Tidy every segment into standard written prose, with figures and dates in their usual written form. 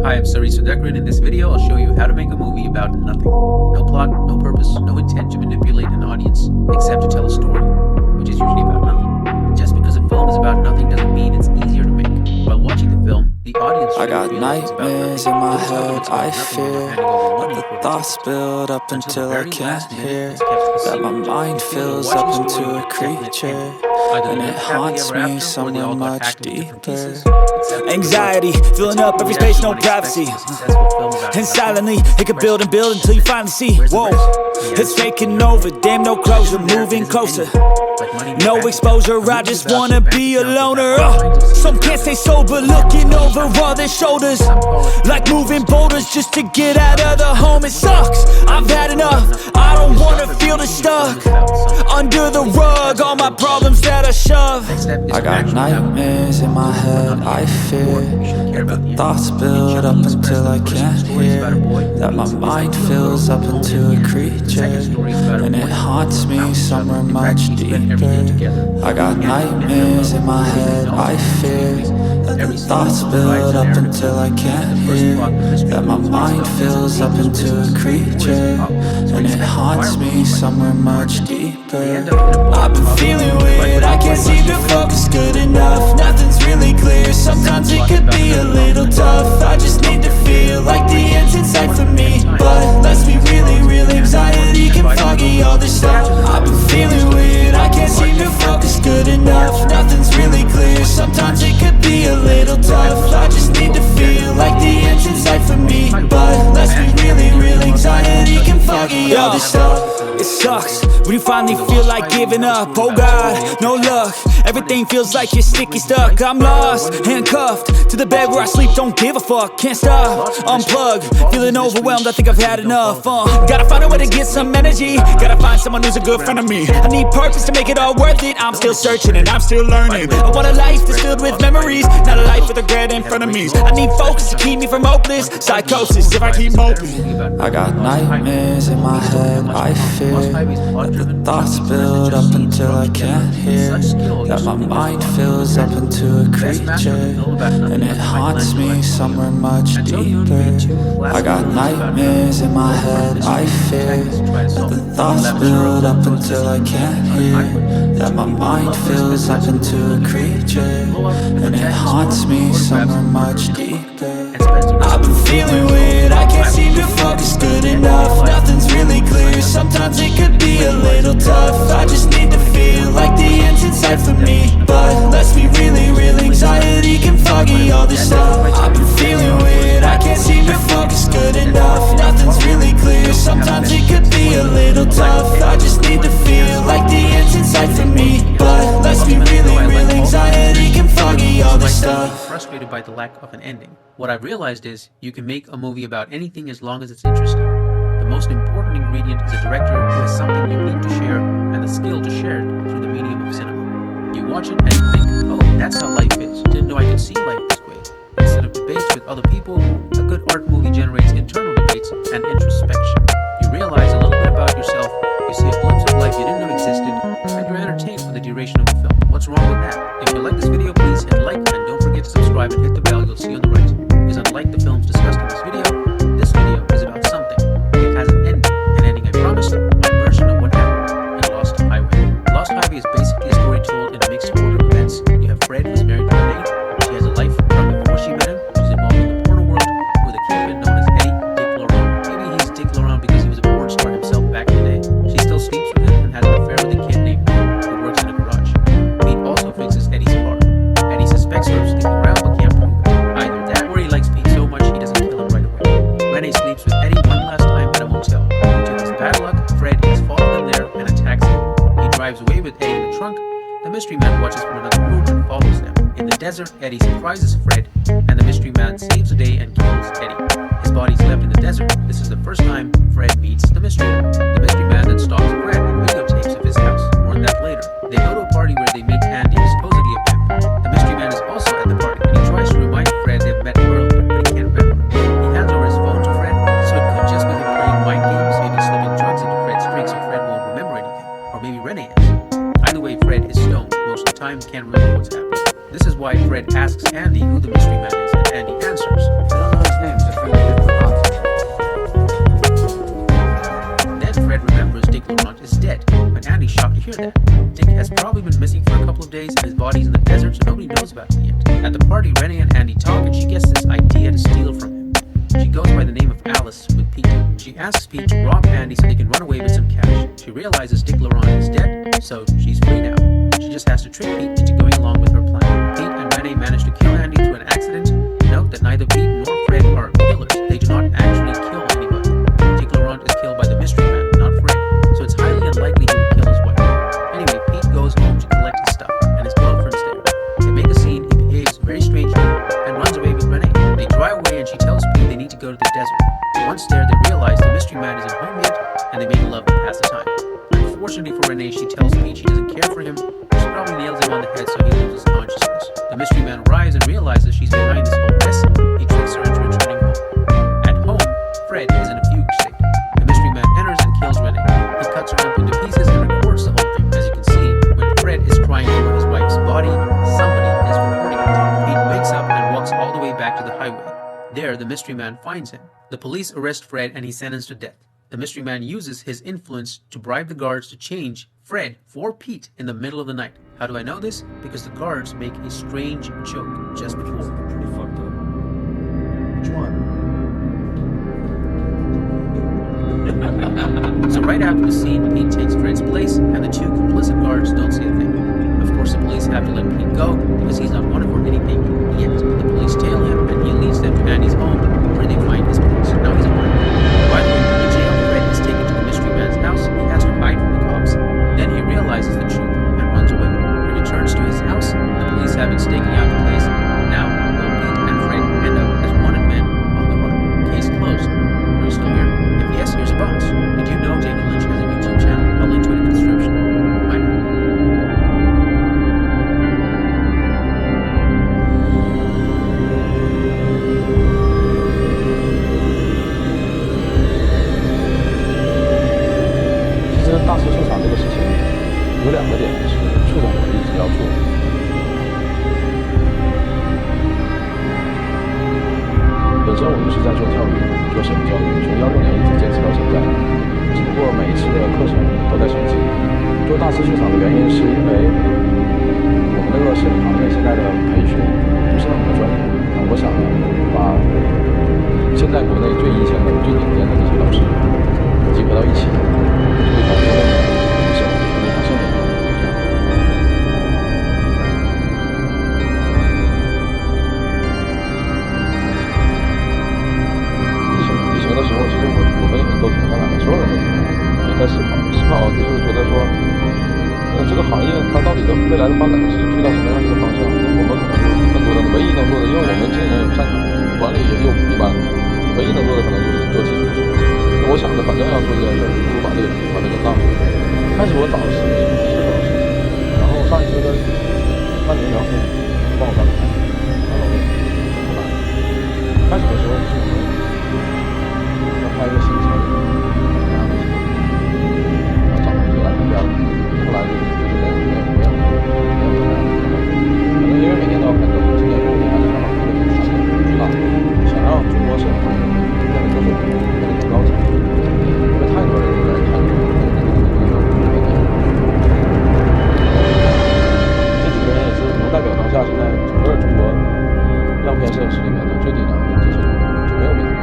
Hi, I'm and in this video I'll show you how to make a movie about nothing. No plot, no purpose, no intent to manipulate an audience, except to tell a story, which is usually about nothing. Just because a film is about nothing doesn't mean it's easier to make. While watching the film, the audience I got nightmares in my head, I fear that the thoughts build up until I can't hear, that my mind fills up into a creature, and it haunts me somewhere much deeper. Anxiety, filling up every space, no privacy. And silently, it could build and build until you finally see. Whoa, it's taking over, damn no closure, moving closer. No exposure, I just wanna be a loner. Some can't stay sober, looking over all their shoulders, like moving boulders just to get out of the home. It sucks, I've had enough, I don't wanna feel the stuck under the rug, all my problems that I shove. I got nightmares in my head, I fear that the thoughts build up until I can't hear, that my mind fills up into a creature, and it haunts me somewhere much deeper. I got nightmares in my head, I fear that the thoughts build up until I can't hear, that my mind fills up into a creature, and it haunts me somewhere much deeper. I've been feeling weird, I can't seem to focus good enough. Nothing's really clear, sometimes it could be a little tough. I just need to feel like the end's in sight for me, but let's be real, anxiety can foggy all this stuff. I've been feeling weird, I can't seem to focus good enough. Nothing's really clear, sometimes it could be a little tough. I just need to feel like the end's in sight for me, but let's be real, anxiety can foggy all this stuff. It sucks when you finally feel like giving up. Oh God, no luck, everything feels like you're sticky stuck. I'm lost, handcuffed to the bed where I sleep, don't give a fuck. Can't stop, unplug, feeling overwhelmed, I think I've had enough. Gotta find a way to get some energy, gotta find someone who's a good friend of me. I need purpose to make it all worth it, I'm still searching and I'm still learning. I want a life that's filled with memories, not a life with regret and frenemies. I need focus to keep me from hopeless psychosis if I keep moping. I got nightmares in my head, I fear that the thoughts build up until I can't hear, that my mind fills up into a creature, and it haunts me somewhere much deeper. I got nightmares in my head, I fear that the thoughts build up until I can't hear, that my mind fills up into a creature, and it haunts me somewhere much deeper. I've been feeling weird, I can't seem to focus good enough. Nothing's really clear, sometimes it could be a little tough. I just need to feel like the end's in sight for me, but let's be real, anxiety can foggy all this stuff. I've been feeling weird, I can't seem to focus good enough. Nothing's really clear, sometimes it could be a little tough. I just need to feel like the end's in sight for me, but let's be real, anxiety can foggy all this stuff. Frustrated by the lack of an ending. What I've realized is you can make a movie about anything as long as it's interesting. The most important ingredient is a director who has something unique to share and the skill to share it through the medium of cinema. You watch it and you think, oh, that's how life is. Didn't know I could see life this way. Instead of debates with other people, a good art movie generates internal debates and introspection. You realize a little bit about yourself, you see a glimpse of life you didn't know existed, and you're entertained for the duration of the film. What's wrong with that? If you like this video, please hit like and don't forget to subscribe and hit the bell you'll see on the right. Because unlike the films discussed in this video is about something. It has an ending I promised, my version of what happened in Lost Highway. Lost Highway is basically a story told in a mixed order of events. You have Fred, who's married to Renee. She has a life from before she met him. She's involved in the porno world with a kingpin known as Eddie Dick Laurent. Maybe he's Dick Laurent because he was a porn star himself back in the day. She still sleeps with him and has an affair with a kid named Pete who works in a garage. Pete also fixes Eddie's car. Eddie suspects her of sticking around but can't prove it. Either that or he likes Pete so much he doesn't kill him right away. Renee sleeps with Eddie one last time at a motel. To his bad luck, Fred has followed him there and attacks him. He drives away with Eddie in the trunk. The mystery man watches from another room and follows them. In the desert, Eddie surprises Fred, and the mystery man saves the day and kills Eddie. His body's left in the desert. This is the first time Fred meets the mystery man. The mystery man then stalks Fred with videotapes of his house. More on that later. They go to a party where they meet Andy, supposedly a pimp. The mystery man is also at the party, and he tries to remind Fred they've met earlier, but he can't remember. He hands over his phone to Fred, so it could just be him playing mind games, maybe slipping drugs into Fred's drink so Fred won't remember anything. Or maybe Renee is. Either way, Fred is stoned most of the time, can't remember what's happening. This is why Fred asks Andy who the mystery man is, and Andy answers. asks Pete to rob Andy so they can run away with some cash. She realizes Dick Laurent is dead, so she's free now. She just has to trick Pete into going along with her plan. Pete and Renee manage to kill Andy through an accident. Note that neither Pete nor Fred are killers. They do not actually kill anybody. Dick Laurent is killed by the mystery man, not Fred, so it's highly unlikely he would kill his wife. Anyway, Pete goes home to collect his stuff, and his girlfriend's there. They make a scene, he behaves very strangely, and runs away with Renee. They drive away and she tells Pete they need to go to the desert. Once there, they realize the mystery man isn't home yet, and they make love to pass the time. Unfortunately for Renee, she tells Pete she doesn't care for him. She probably nails him on the head so he loses consciousness. The mystery man arrives and realizes she's behind this whole mess. He tricks her into returning home. At home, Fred is in a fugue state. The mystery man enters and kills Renee. He cuts her up into pieces and records the whole thing. As you can see, when Fred is crying over his wife's body, somebody is recording it. Pete wakes up and walks all the way back to the highway. There, the mystery man finds him. The police arrest Fred and he's sentenced to death. The mystery man uses his influence to bribe the guards to change Fred for Pete in the middle of the night. How do I know this? Because the guards make a strange joke just before. Pretty fucked up. Which one? So right after the scene, Pete takes Fred's place and the two complicit guards don't say a thing. Of course, the police have to let Pete go because he's not wanted for anything yet. The police tail him and he leads them to Andy's home where they find his place. Now he's a murderer. By the way, in jail, Fred is taken to the mystery man's house. He has to hide from the cops. Then he realizes the truth and runs away. When he returns to his house, the police have been staking out the place. Now, both Pete and Fred end up as wanted men on the run. Case closed. Are you still here? If yes, here's a bonus. Did you know David Lynch has a YouTube channel? I'll link to it in the description. Bye now.大师收藏这个事情有2个点是触动我一直要做的。本身我就是在做教育，做摄影教育，从16年一直坚持到现在。只不过每一次的课程都在升级。做大师收藏的原因是因为我们这个摄影行业现在的培训不是那么的专业。我想把现在国内最一线的、最顶尖的这些老师集合到一起。在思考就是觉得说，这个行业它到底的未来的发展是去到什么样一个方向？我们可能更多的唯一能做的，因为我们经营有擅长，管理也又一般，唯一能做的可能就是做技术的事情。我想着反正要做这件事，不如把这个当。开始我找的是合适，然后上一次跟曼宁聊天，帮我办开，然后后来开始的时候是我们要开一个新车。后来就是没有，可能因为每年都要开课，今年过年还是想把这个产业巨大，想让中国摄影行业变得更高层，因为太多人在看这几个人也是能代表当下现在整个中国样片摄影师里面的最顶梁的这些人，就没有别的人。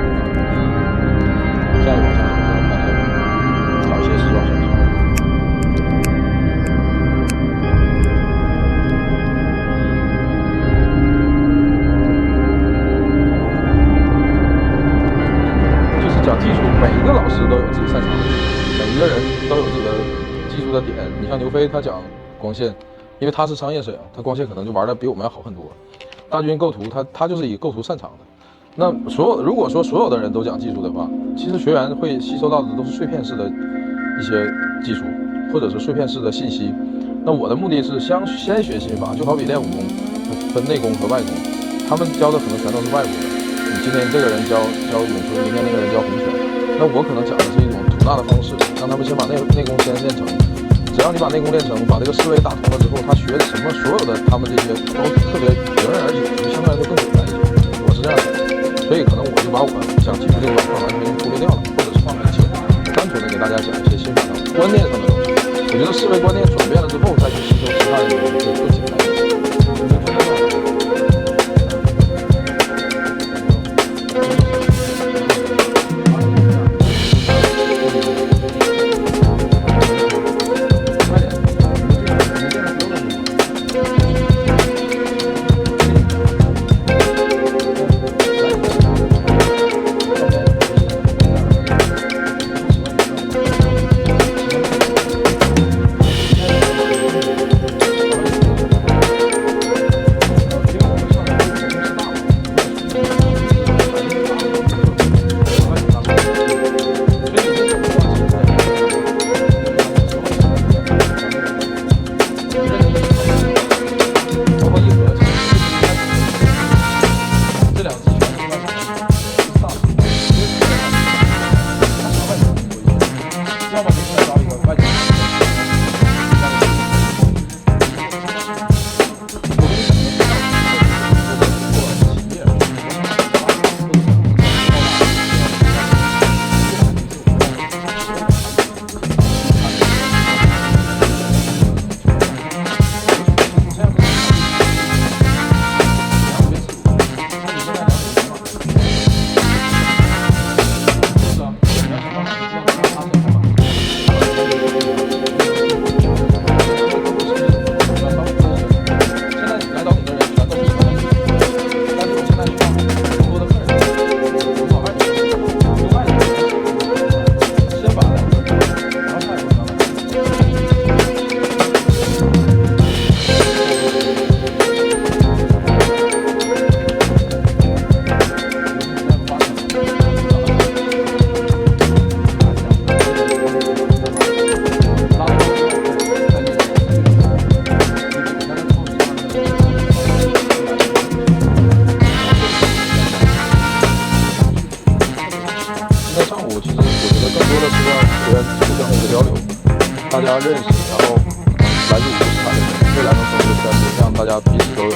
下一个往下走，就能看见找一些时装摄影师。技术，每一个老师都有自己擅长的，每一个人都有自己的技术的点。你像刘飞，他讲光线，因为他是商业摄影，他光线可能就玩的比我们要好很多。大军构图，他就是以构图擅长的。那如果说所有的人都讲技术的话，其实学员会吸收到的都是碎片式的一些技术，或者是碎片式的信息。那我的目的是先学心法，就好比练武功，分内功和外功，他们教的可能全都是外功。今天这个人教咏春，明天那个人教洪拳，那我可能讲的是一种吐纳的方式，让他们先把内功先练成。只要你把内功练成，把这个思维打通了之后，他学什么所有的他们这些都特别迎刃而解，就相对来说更简单一些。我是这样想的，所以可能我就把我讲技术这个板块完全忽略掉了，或者是放在一起，单纯的给大家讲一些心法上观念上的东西。我觉得思维观念转变了之后，再去吸收其他的东西就更简单一些。家认识，然后来自五湖四海的人，未来能成为一个圈子，让大家彼此都有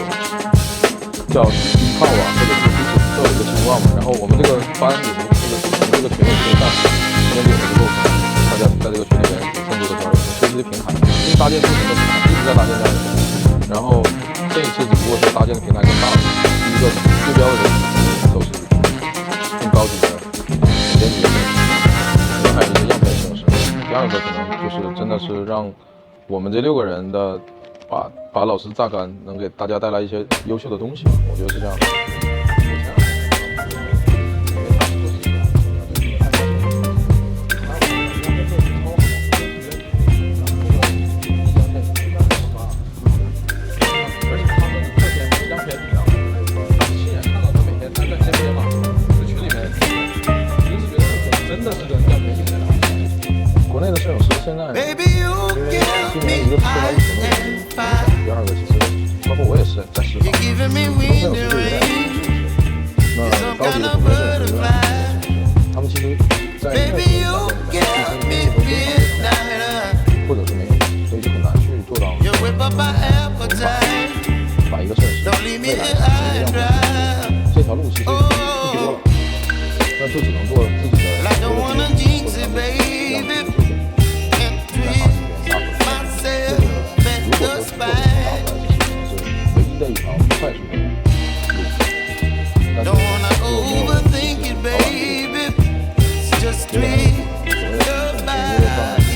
叫依靠啊，或者是彼此都有一个情况嘛。然后我们这个班里面这个群里这个上今天有的构成，大家在这个群里面更多的交流，学习的平台，因为搭建不同的平台，一直在搭建这样的平台。然后这一次只不过说搭建的平台更大了，第一个对标的人都是更高级的联名的形式，还有一个样片形式。第二个可能就是真的是让我们这6个人的把老师榨干，能给大家带来一些优秀的东西，我觉得是这样的。国内的摄影师现在因为今年一个是受到疫情的原因，第二个其实包括我也是在试嘛，普通摄影师对有点那高级的普通摄影师他们其实在那个条件里面或者是没有，所以就很难去做到把一个摄影师未来的这条路其实不多了，那就只能做自己的的一条快速的路，但是我没有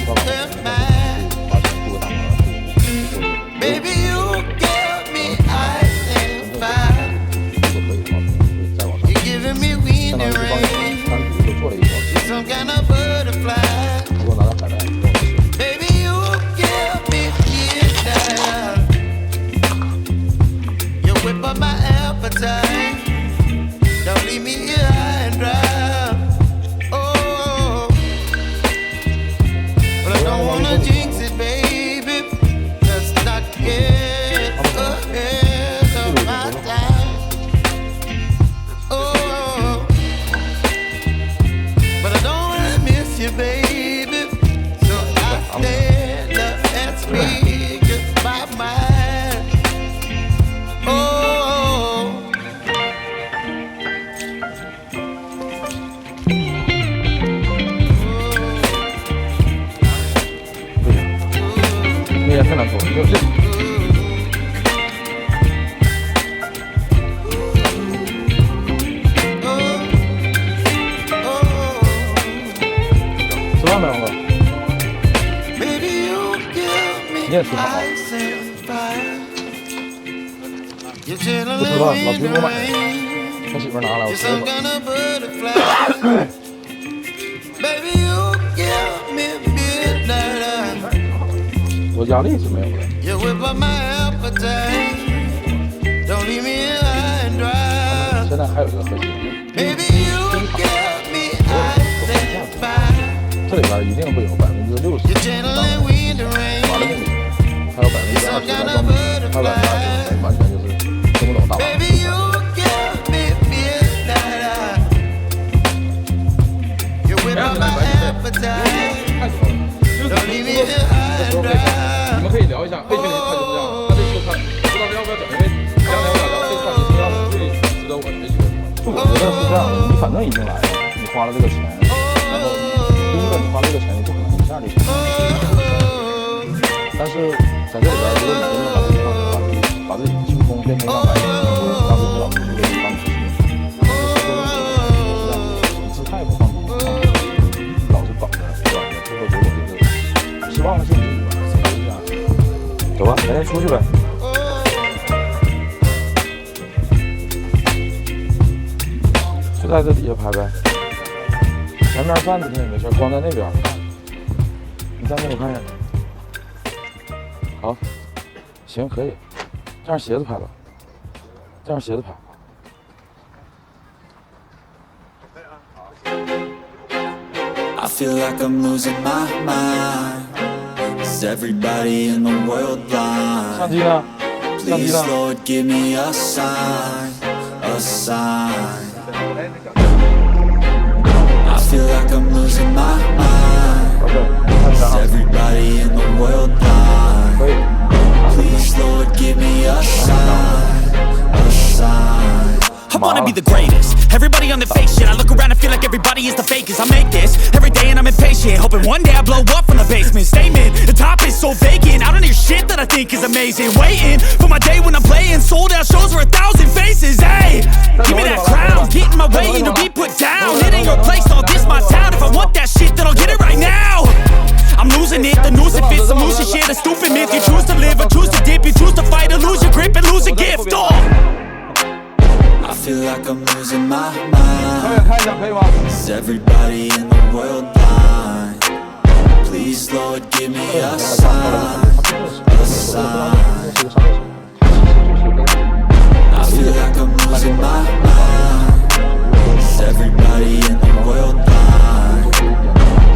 所谓的发现出个大门，baby you give me ice and fire， 如果可以的话，可能会再往上，相当于是帮你单独就做了一条路，如果拿到海外，whip up my appetite. Don't leave me here high and dry. Oh, but I don't wanna jinx it, baby. Let's not get ahead of my time. Oh, but I don't wanna miss you, baby. So I stand up and speak my mind.太难说了，就是吃饭没有了？你也吃好啊？不吃饭，老徐给我买的，我媳妇拿来，我吃了。我压力是没有的。现在还有一个核心，这里边一定会有60%玩的目的，还有20%来装逼，还有20%完全就是听不懂大话。你们可以聊一下，魏群林他就是这样，他这期他不知道要不要讲，因为将来我俩聊这话题，是让我最值得我的这个。就我觉得是这样，你反正已经来了，你花了这个钱，然后第一个你花这个钱，你不可能一下就行。但是在这里边，如果你真的把自己清空，变成一张白纸，当时老师就给你当时你姿态不放平，老是绑着，对吧？最后结果就是失望的是你。走吧，咱先出去呗。就在这底下拍呗。前面站着也没事，光在那边。你站那我看一下。好，行，可以。这样鞋子拍吧。这样鞋子拍。I feel like I'm losing my mind. Is everybody in the world blind? 相机呢？ Please, Lord, give me a sign, a sign. I feel like I'm losing my mind. Is everybody in the world blind? Please, Lord, give me a sign, a sign. I wanna be the greatest. Everybody on the fake shit. I look around and feel like everybody is the fakest. I make this every day and I'm impatient, hoping one day I blow up from the basement. Statement, the top is so vacant. I don't hear shit that I think is amazing. Waiting for my day when I'm playing sold out shows for 1,000 faces. Hey, give me that crown, get in my way and you'll be put down. It ain't your place, no, this my town. If I want that shit, then I'll get it right now. I'm losing it, the noose it fits, some loose shit, a stupid myth. You choose to live or choose to dip, you choose to fight or lose your grip and lose a gift. I feel like I'm losing my mind. Is everybody in the world blind? Please, Lord, give me a sign, a sign. I feel like I'm losing my mind. Is everybody in the world blind?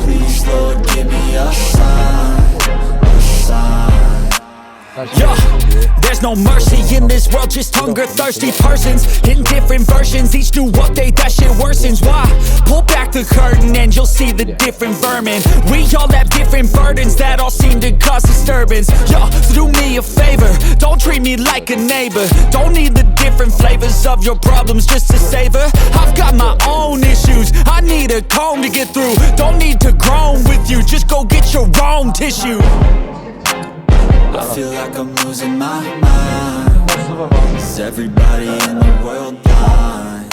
Please, Lord, give me a sign, a sign. Yeah, there's no mercy in this world, just hunger-thirsty persons in different versions. Each new update, that shit worsens. Why? Pull back the curtain and you'll see the different vermin. We all have different burdens that all seem to cause disturbance. Yo, so do me a favor, don't treat me like a neighbor. Don't need the different flavors of your problems just to savor. I've got my own issues, I need a comb to get through. Don't need to groan with you, just go get your own tissue. I feel like I'm losing my mind. Is everybody in the world blind?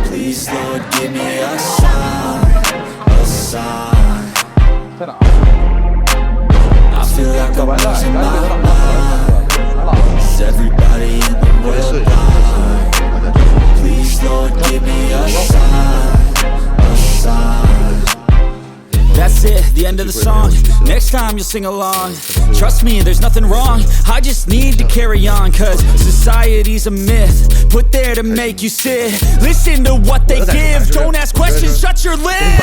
Please, Lord, give me a sign, a sign. I feel like I'm losing my mind. Is everybody in the world blind? Please, Lord, give me a sign, a sign. That's it, the end of the song. Next time you'll sing along. Trust me, there's nothing wrong. I just need to carry on, cause society's a myth put there to make you sit. Listen to what they give. Don't ask questions, shut your lid.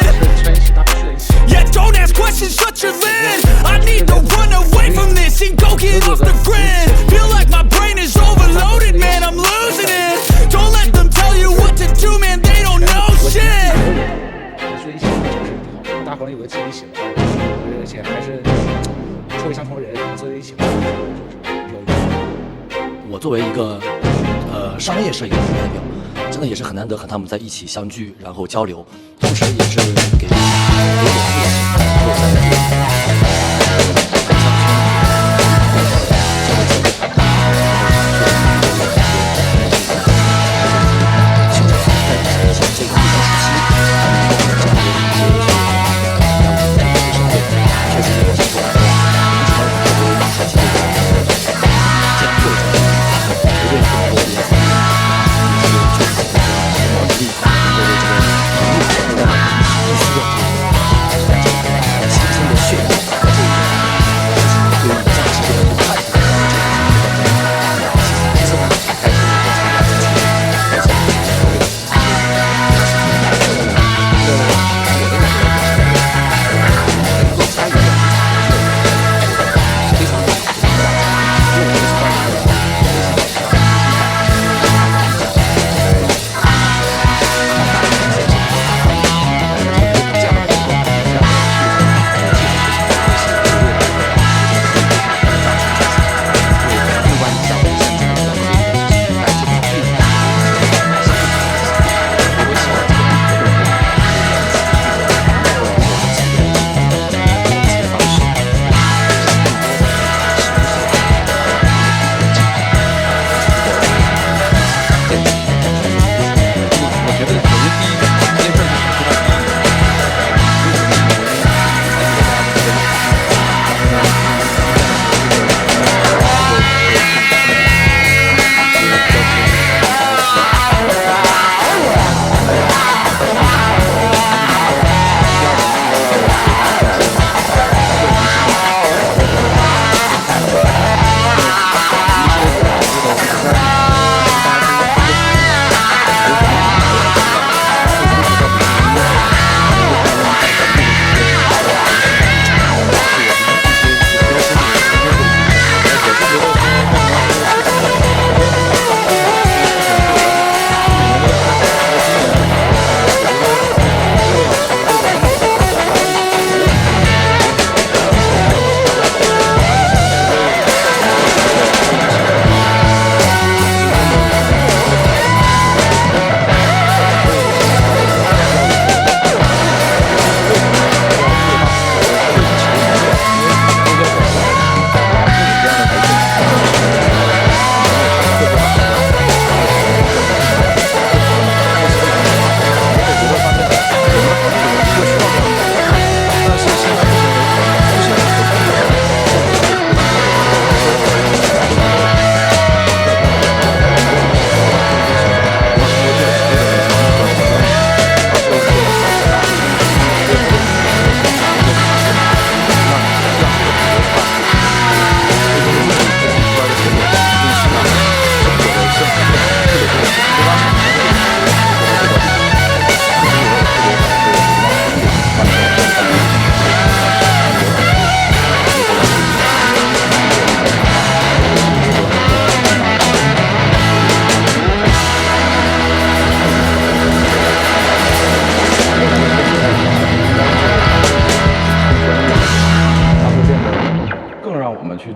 Yeah, don't ask questions, shut your lid. I need to run away from this and go get off the grid. Feel like my brain is overloaded, man, I'm losing it. Don't let them tell you what to do, man, they don't know shit. 大伙儿有个集体喜欢，而且还是臭味相同的人坐在一起玩，有意思。我作为一个商业摄影的代表，真的也是很难得和他们在一起相聚，然后交流，同时也是给我血液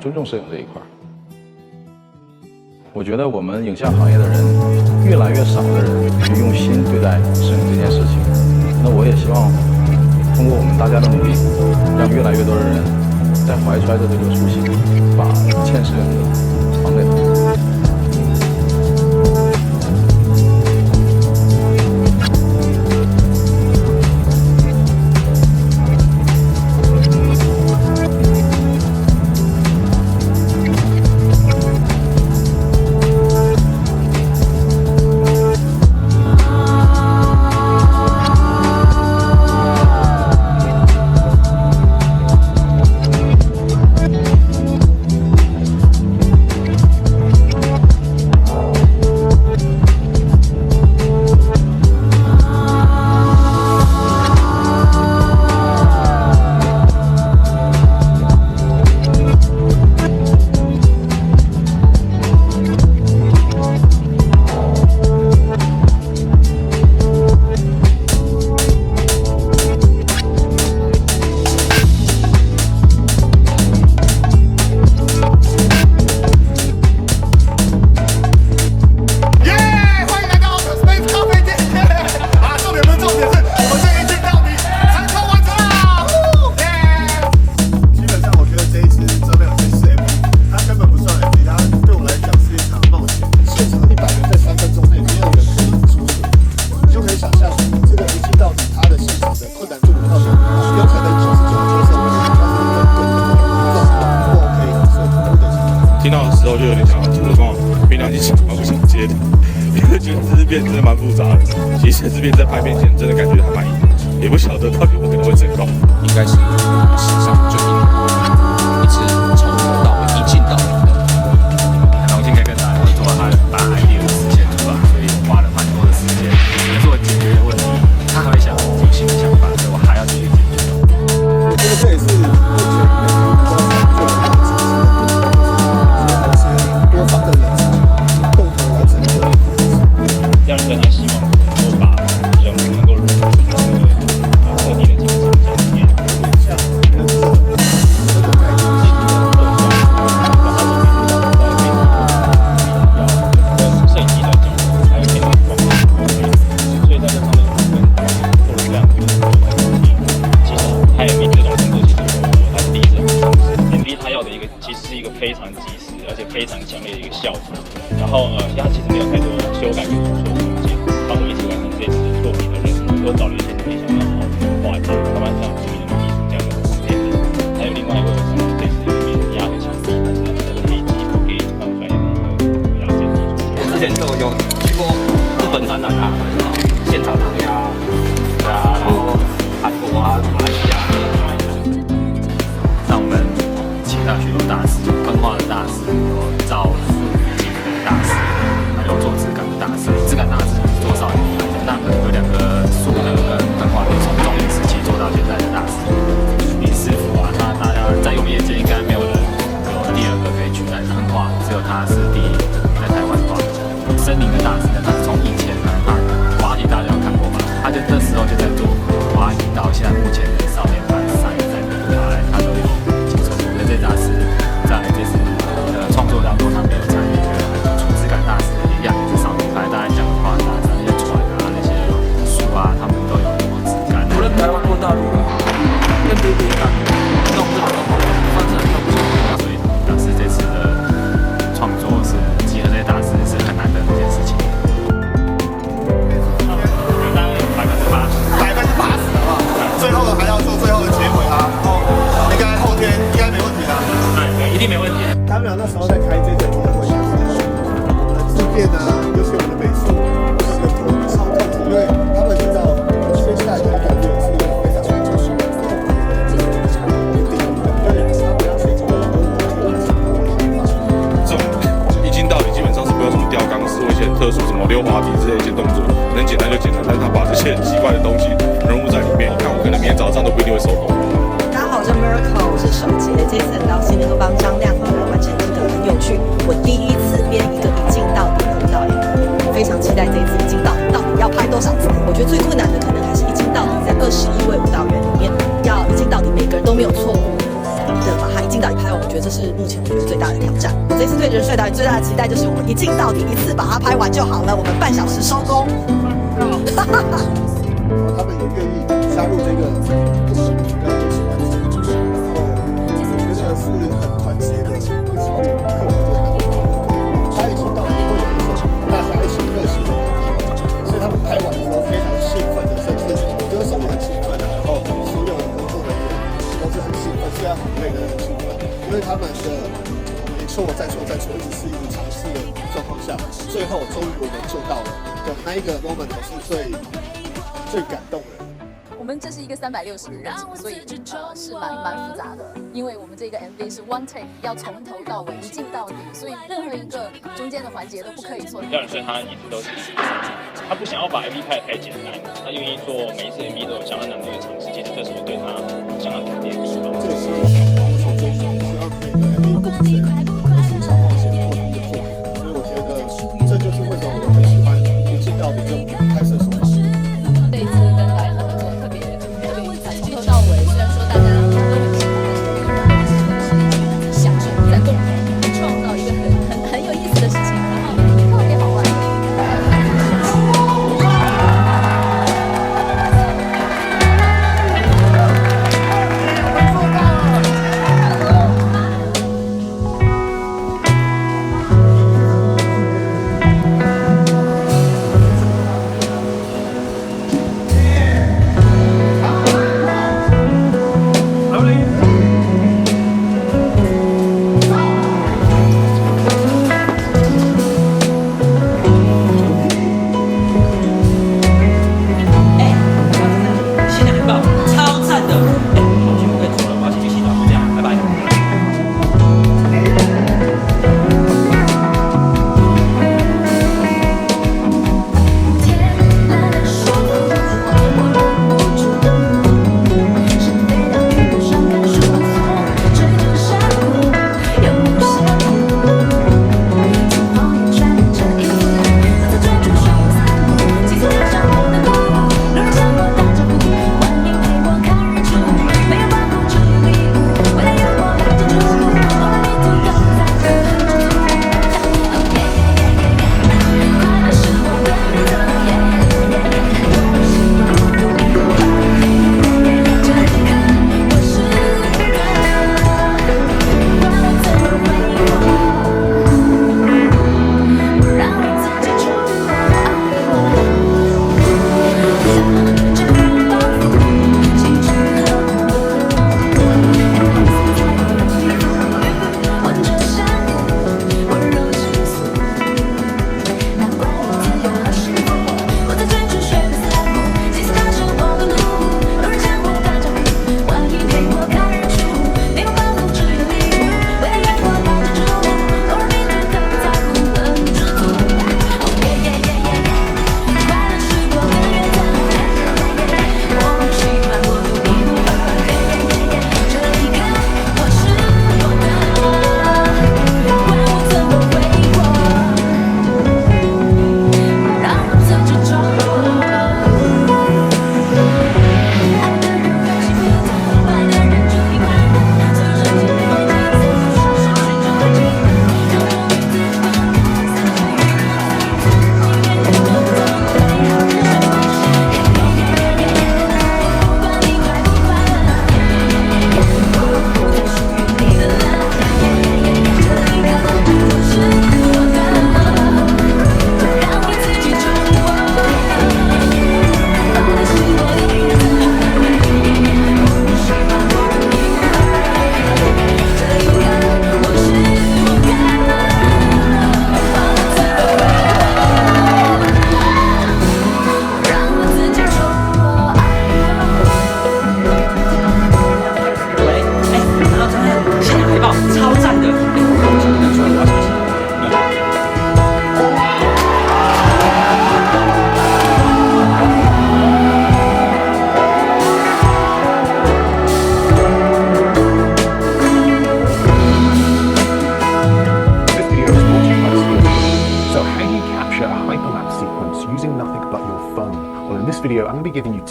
尊重摄影这一块。我觉得我们影像行业的人越来越少的人去用心对待摄影这件事情。那我也希望通过我们大家的努力，让越来越多的人在怀揣着这个初心，把欠摄影的还给他。听到的时候就有点想要吐了，凭良心讲，我不想接的，因为觉得这支片真的蛮复杂的。其实这支片在拍片前真的感觉还蛮硬的，也不晓得到底我可能会成功。应该是史上最硬的，一直从头到尾一镜到底的。很荣幸可以跟他合作，他把 idea 实现出来，所以花了蛮多的时间做解决问题。他还会想出新的想法，所以我还要继续解决。这也是目前多方的人才共同完成的。让人还希望能够把人物能够融入特定的精神里面，像人设这个概念，摄影机的角度，还有片场光芒，所以在这方面跟做了这样的一个其实还有这种工作，其实他是第一次尝试。MV 他要的一个其实是一个非常及时而且非常强烈的一个效果，然后他其实没有太多修改跟突破空间。当我一起完成这次作品的人，我都找了一些自己想要好的画面，慢慢这样注意的艺术这样的片子。还有另外一位是这次里面压很强力，但是那个黑肌给放出来的比较简单。之前就有去过日本展览啊，现场涂鸦，对啊，然后韩国啊、马来西亚。像我们其他许多大师，分化的大师，有造景的大师，还有做质感的大师。质感大师多少年来的，那可能有两个素的跟分化的，从中年时期做到现在的大师。李师傅啊，那大家在我们业界应该没有人有第二个可以取代分化，只有他是第一个在台湾画。森林的大师呢，他是从以前呢，他滑稽大家有看过吧？他就那时候就在做滑稽，到现在目前的少年版、三代的舞台，他都有接触。那这大师在这次创作当中，他没有参与出质感大师的一样，至少舞台大家讲的话，大家那些船啊、那些树啊，他们都有多质感。无论台湾或大陆啊，跟别人感弄这种方式很不错，所以大师这次的创作是集合这些大师是很难得的一件事情。80%好不好？最后还要做最后的结尾啊，然后应该后天应该没问题啦。一定没问题。他们俩那时候在开这个年会，我们的制片啊，尤其我们的美术，这个头超痛苦，因为他们知道接下来的感觉是一个非常就是这种一镜到底基本上是不用什么吊钢丝或一些特殊什么溜滑梯之类的一些动作，能简单就简单，但是他把这些很奇怪的东西融入在里面，你看我可能明天早上都不一定会收工。大家好，我是 Miracle， 我是手杰，这次很高兴能够帮张亮来完成这个很有趣，我第一次编一个一镜到底的舞蹈 MV， 非常期待这一次一镜到底到底要拍多少次。我觉得最困难的可能还是一镜到底，在21位舞蹈员里面要一镜到底每个人都没有错误的把它一镜导演拍完，我觉得这是目前我觉得最大的挑战。我这次对人帅导演最大的期待就是我们一镜到底，一次把它拍完就好了，我们半小时收工。他们也愿意加入这个不同的主要都喜欢这个主持，然后我觉得是很团结的一起克服这个难关。他一起到底会有一种大家一起热情的感觉，所以他们拍完的时候非常兴奋的，甚至歌手也很兴奋的，然后所有的工作人员都是很兴奋，虽然很累的很兴奋，因为他们的一错再错再错，一直是一直尝试的状况下，最后终于我们做到了的那一个 moment 是最感动的。我们这是一个360的人，所以是蛮复杂的，因为我们这个 MV 是 one take， 要从头到尾一镜到底，所以任何一个中间的环节都不可以错。廖人生他一直都是他不想要把 MV 拍得太简单，他愿意做每一次 MV 都有相当难度的尝试，其实这是我对他相当肯定的地方。这也是我所追求，希望每个 MV 不只是都是超冒险或者一个作品，所以我觉得这就是为什么我很喜欢一镜到底这种拍摄手法。这一次跟导演的合作特别精彩，从头到尾，虽然说大家都很喜欢，但是享受在共同创造一个很有意思的事情，然后特别好玩。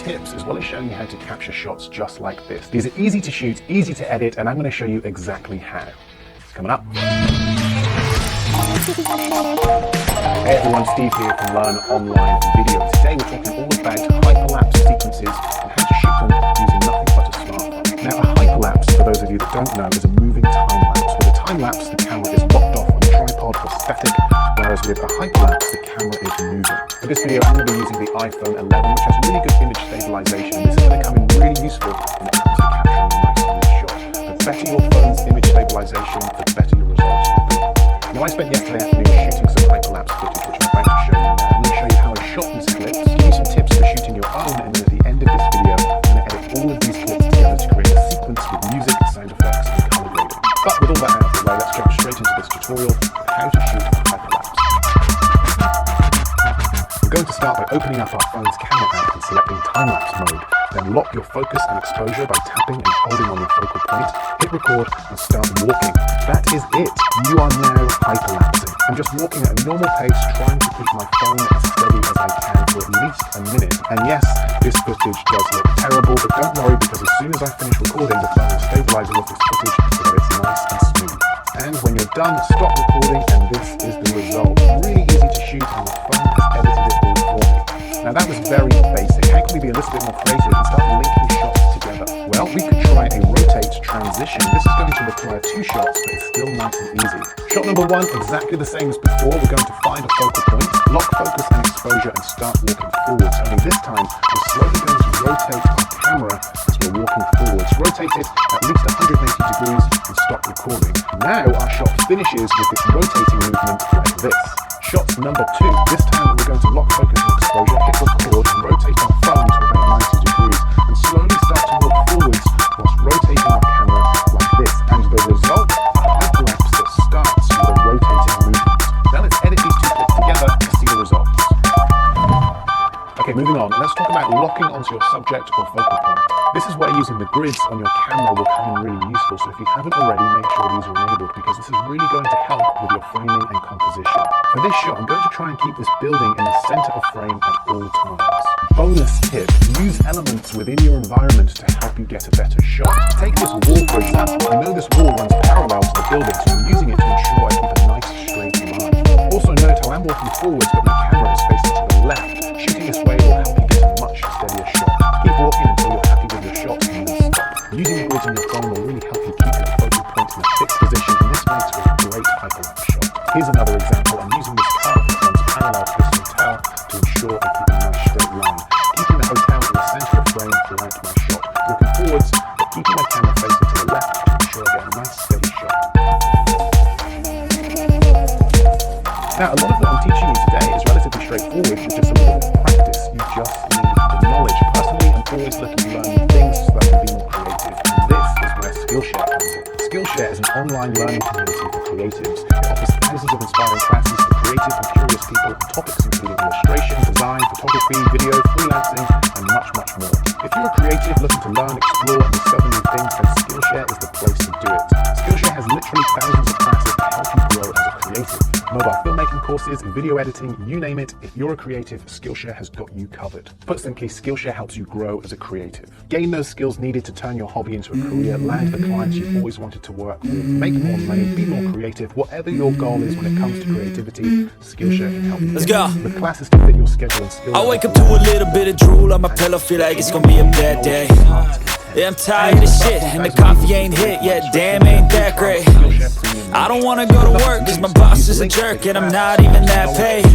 tips as well as showing you how to capture shots just like this. These are easy to shoot, easy to edit, and I'm going to show you exactly how. Coming up. Hey everyone, Steve here from Learn Online Video. Today we're talking all about hyperlapse sequences and how to shoot them using nothing but a smartphone. Now a hyperlapse, for those of you that don't know, is a moving time lapse. With a time lapse, the camera is locked off on a tripod or static, whereas with a hyperlapse, the camera is moving. For this video, I'm going to be using the iPhone 11, which has really good image stabilization, and this is going to come in really useful when it comes to capturing a nice image shot. The better your phone's image stabilization, the better your results will be. Now I spent yesterday afternoon shooting some hyperlapse footage, which I'm about to show you now. I'm going to show you how I shot these clips, give you some tips for shooting your own, and then at the end of this video, I'm going to edit all of these clips together to create a sequence with music, sound effects, and color grading. But with all that out of the way, let's jump straight into this tutorial on how to shoot a hyperlapse. We're going to start by opening up our phone's camera app and selecting time-lapse mode. Then lock your focus and exposure by tapping and holding on your focal point. Hit record and start walking. That is it. You are now hyperlapsing. I'm just walking at a normal pace, trying to keep my phone as steady as I can for at least a minute. And yes, this footage does look terrible, but don't worry because as soon as I finish recording, the phone will stabilize all of this footage so that it's nice and smooth. And when you're done, stop recording and this is the result. Really easy to shoot and the phone has edited it all for me. Now that was very basic. How can we be a little bit more creative and start linking shots together? Well, we could try a rotate transition. This is going to require 2 shots, but it's still nice and easy. Shot number 1, exactly the same as before. We're going to find a focal point, lock focus and exposure and start walking forwards. Only this time, we're slowly going to rotate our camera as we're walking forwards. Rotate it at least 180 degrees and stop recording. Now our shot finishes with this rotating movement like this. Shot number 2. This time we're going to lock focus and exposure, hit record and rotate our phone to about 90 degrees and slowly start to walk forwards whilst rotating our camera like this. And the result, a hyperlapse that starts with a rotating movement. Now let's edit these 2 clips together to see the results. Okay, moving on. Let's talk about locking onto your subject or focal point. This is where using the grids on your camera will come in really useful, so if you haven't already, make sure these are enabled because this is really going to help with your framing and composition. For this shot, I'm going to try and keep this building in the center of frame at all times. Bonus tip, use elements within your environment to help you get a better shot. Take this wall, for example. I know this wall runs parallel to the building, so I'm using it to ensure I keep a nice straight line. Also note how I'm walking forwards, but my camera is facing to the left. Shooting this way will help you get a much steadier shot. Keep walking until you're happy with your shot and then stop. Using the grids on your phone will really help you keep your focal point in a fixed position, and this makes for a great hyperlapse shot. Here's another example. I'm using this car that runs parallel to this hotel to ensure I keep a nice straight line. Keeping the hotel in the center of frame throughout my shot. Walking forwards, but keeping my camera facing to the left to ensure I get a nice steady shot. Now, a lot of what I'm teaching you today is relatively straightforward with just a little bit of practice. You just need the knowledge. Personally, I'm always looking to learn new things so that I can be more creative. And this is where Skillshare comes in. Skillshare is an online learning community for creatives. It offers thousands of inspiring classes for creative and curious people on topics including illustration, design, photography, video, freelancing, and much, much more. If you're a creative looking to learn, explore, and discover new things, then Skillshare is the place to do it. Skillshare has literally thousands of classes to help you grow as a creative. Mobile filmmaking courses, video editing, you name it. If you're a creative, Skillshare has got you covered. Put simply, Skillshare helps you grow as a creative. Gain those skills needed to turn your hobby into a career, land the clients you've always wanted to work with, make more money, be more creative. Whatever your goal is when it comes to creativity, Skillshare can help you. Let's go. With classes to fit your schedule and skills. I wake up to a little bit of drool on my pillow, feel like it's gonna be a bad day. Yeah, I'm tired of shit, and the coffee ain't hit yet, damn ain't that great. I don't wanna go to work, cause my boss is a jerk, and I'm not even that paid.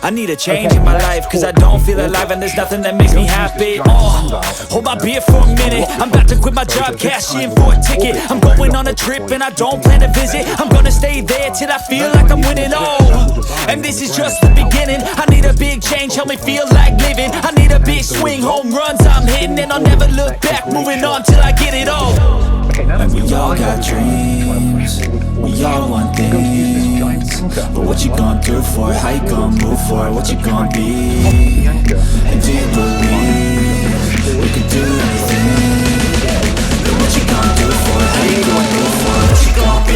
I need a change in my life, cause I don't feel alive, and there's nothing that makes me happy. Hold my beer for a minute, I'm about to quit my job, cash in for a ticket. I'm going on a trip, and I don't plan to visit. I'm gonna stay there till I feel like I'm winning, and this is just the beginning. I need a big change, help me feel like living. I need a big swing, home runs I'm hitting, and I'll never look back, moving on till I get it all. And we all got dreams, we all want things, but what you gonna do for it? How you gonna move for it? What you gonna be? And do you believe we can do anything? But what you gonna do for it? How you gonna move for it? What you gonna be?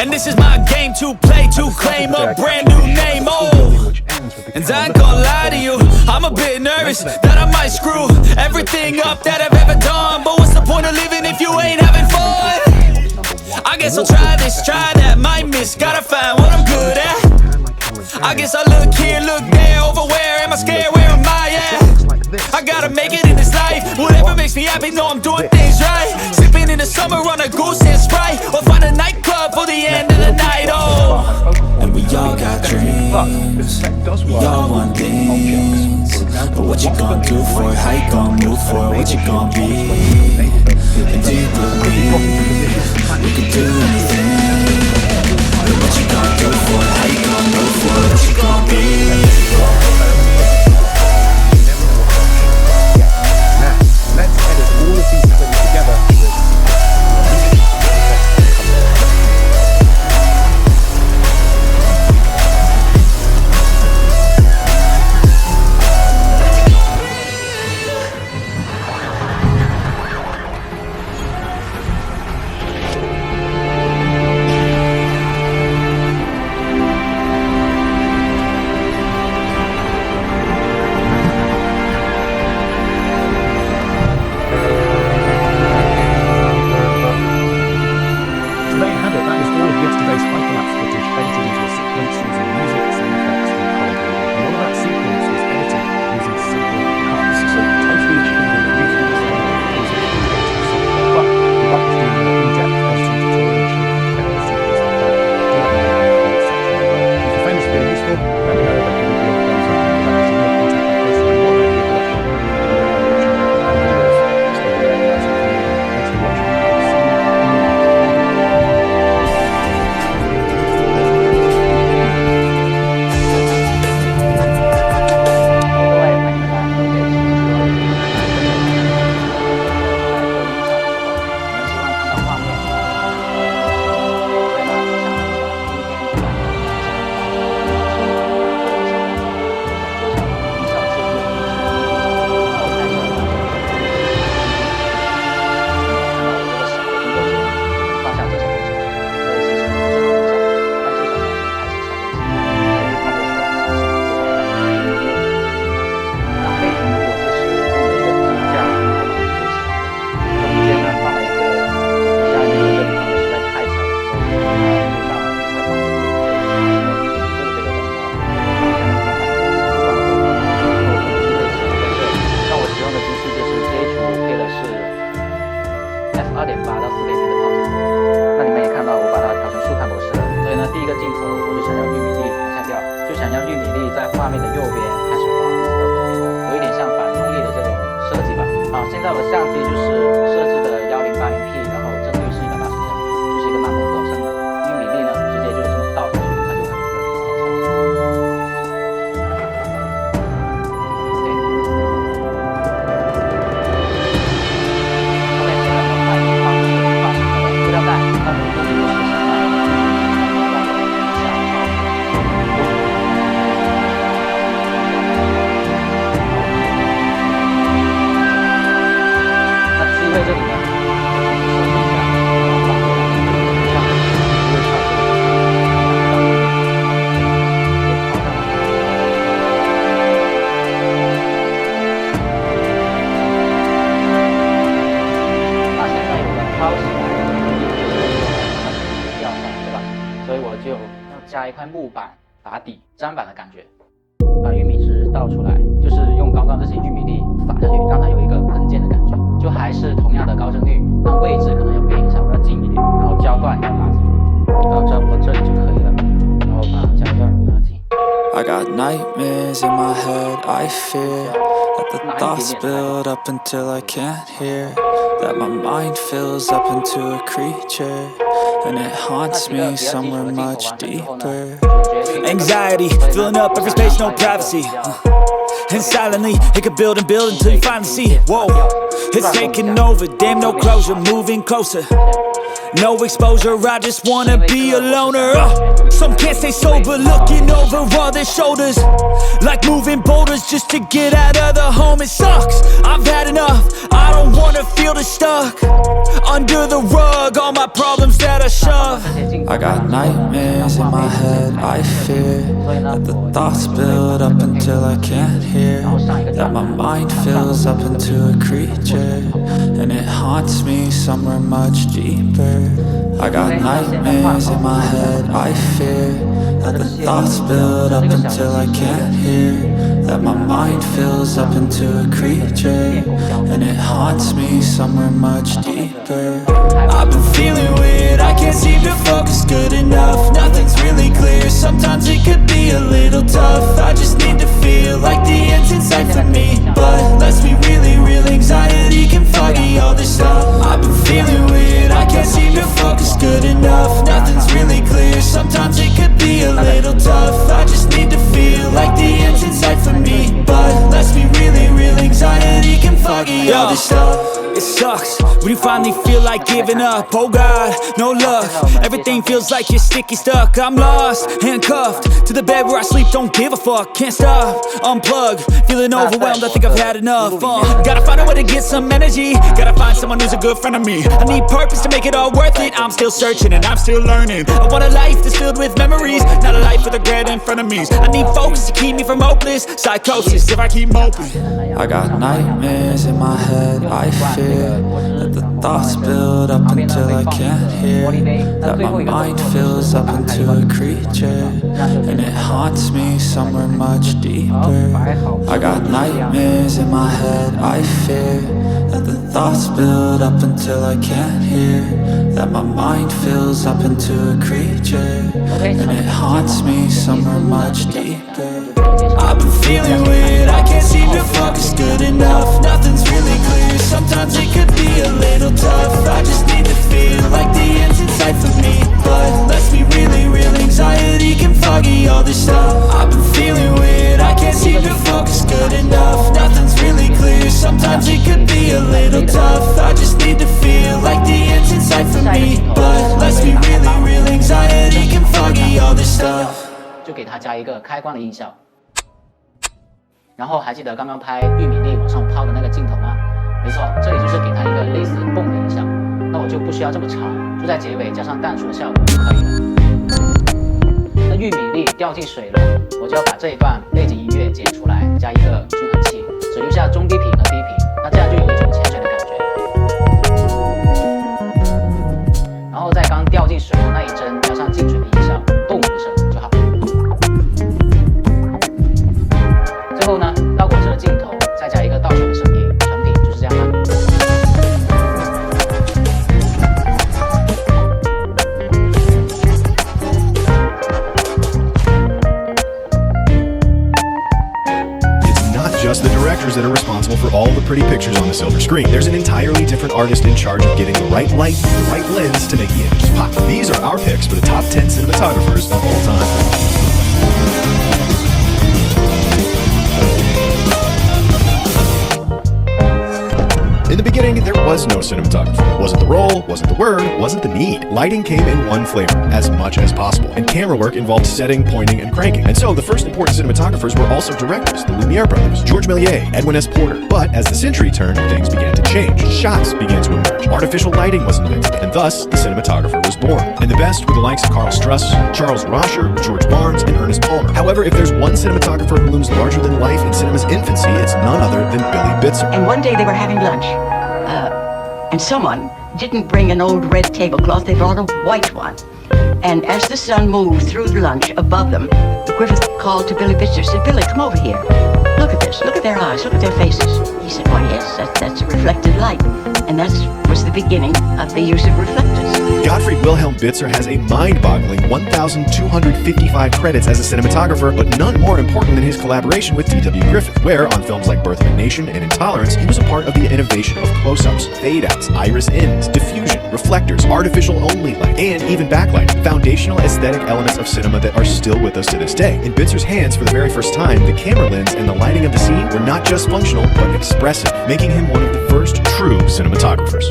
And this is my game to play, to claim a brand new name, oh. And I ain't gonna lie to you, I'm a bit nervous that I might screw everything up that I've ever done. But what's the point of living if you ain't having fun? I guess I'll try this, try that, might miss, gotta find what I'm good at. I guess I look here, look there, over where am I scared, where am I at? I gotta make it in this life, whatever makes me happy, know I'm doing things right. Sipping in the summer on a goose and Sprite, or find a nightclub for the end of the night, oh. And we all got dreams, we all want things. But what you gonna do for it, how you gonna move for it, what you gonna be? And do you believe we can do anything? But what you gonna do for it, how you gonna move for it, what you gonna be? Let's edit all of these clips together.加一块木板打底砧板的感觉，把玉米汁倒出来，就是用刚刚这些玉米粒撒下去，让它有一个喷溅的感觉，就还是同样的高帧率，但位置可能要变一下，我要近一点，然后焦段要拉近，然后差不多这里就可以了，然后把焦段拉近。I got nightmares in my head, I fear that the thoughts build up until I can't hear, that my mind fills up into a creature, and it haunts me somewhere much deeper. Anxiety, filling up every space, no privacy. And silently, it could build and build until you finally see it. Whoa, it's taking over, damn no closure, moving closer. No exposure, I just wanna be a loner. Some can't stay sober, looking over all their shoulders, like moving boulders just to get out of the home. It sucks, I've had enough, I don't wanna feel stuck under the rug, all my problems that I shove. I got nightmares in my head, I fear that the thoughts build up until I can't hear, that my mind fills up into a creature, and it haunts me somewhere much deeper. I got nightmares in my head, I fear that the thoughts build up until I can't hear, that my mind fills up into a creature, and it haunts me somewhere much deeper. I've been feeling weird, I can't seem to focus good enough. Nothing's really clear, sometimes it could be a little tough. I just need to feel like the end's in sight for me, but let's be really real, anxiety can foggy all this stuff. I've been feeling weird, I can't seem to focus good enough. Nothing's really clear, sometimes it could be a little tough. I just need to feel like the end's in sight for me, but let's be really real, anxiety can foggy all this stuff. It sucks when you finally feel like giving up. Oh God, no luck. Everything feels like you're sticky stuck. I'm lost, handcuffed to the bed where I sleep. Don't give a fuck, can't stop. Unplug, feeling overwhelmed. I think I've had enough. Gotta find a way to get some energy. Gotta find someone who's a good friend of me. I need purpose to make it all worth it. I'm still searching and I'm still learning. I want a life that's filled with memories, not a life with regret and frenemies. I need focus to keep me from hopeless psychosis if I keep moping. I got nightmares in my head, I fear that the thoughts build up until I can't hear, that my mind fills up into a creature, and it haunts me somewhere much deeper. I got nightmares in my head, I fear that the thoughts build up until I can't hear, that my mind fills up into a creature, and it haunts me somewhere much deeper. I've been feeling weird, I can't seem to focus good enough. Nothing's really clear, sometimes it could be a little tough. I just need to feel like the end's in sight for me, but let's be really real, anxiety can foggy all this stuff. I've been feeling weird, I can't seem to focus good enough. Nothing's really clear, sometimes it could be a little tough. I just need to feel like the end's in sight for me, but let's be really real, anxiety can foggy all this stuff. 就给它加一个开关的音效。然后还记得刚刚拍玉米粒往上抛的那个镜头吗？没错，这里就是给它一个类似蹦的音效。那我就不需要这么长，就在结尾加上淡出的效果就可以了。那玉米粒掉进水了，我就要把这一段背景音乐剪出来，加一个均衡器，只留下中低频和低频，那这样就有一种潜水的感觉。然后在刚掉进水的那一帧加上进水的音效，动一声就好。最后呢，绕过这个镜头，再加一个倒水的声音，成品就是这样啦。Just the directors that are responsible for all the pretty pictures on the silver screen. There's an entirely different artist in charge of getting the right light, the right lens to make the images pop. These are our picks for the top 10 cinematographers of all time. In the beginning, there was no cinematographer. Wasn't the role, wasn't the word, wasn't the need. Lighting came in one flavor, as much as possible, and camera work involved setting, pointing, and cranking. And so the first important cinematographers were also directors, the Lumiere brothers, George Méliès, Edwin S. Porter. But as the century turned, things began to change. Shots began to emerge. Artificial lighting was invented, and thus the cinematographer was born. And the best were the likes of Karl Struss, Charles Rosher, George Barnes, and Ernest Palmer. However, if there's one cinematographer who looms larger than life in cinema's infancy, it's none other than Billy Bitzer. And one day they were having lunch. And someone didn't bring an old red tablecloth, they brought a white one. And as the sun moved through the lunch above them, Griffith called to Billy Bitzer, said, "Billy, come over here. Look at this, look at their eyes, look at their faces." He said, "Why, yes, that's a reflected light." And that was the beginning of the use of reflectors. Gottfried Wilhelm Bitzer has a mind-boggling 1,255 credits as a cinematographer, but none more important than his collaboration with D.W. Griffith, where, on films like Birth of a Nation and Intolerance, he was a part of the innovation of close-ups, fade-outs, iris-ins, diffusion, reflectors, artificial-only light, and even backlight, foundational aesthetic elements of cinema that are still with us to this day. In Bitzer's hands, for the very first time, the camera lens and the lighting of the scene were not just functional, but expressive, making him one of the first true cinematographers.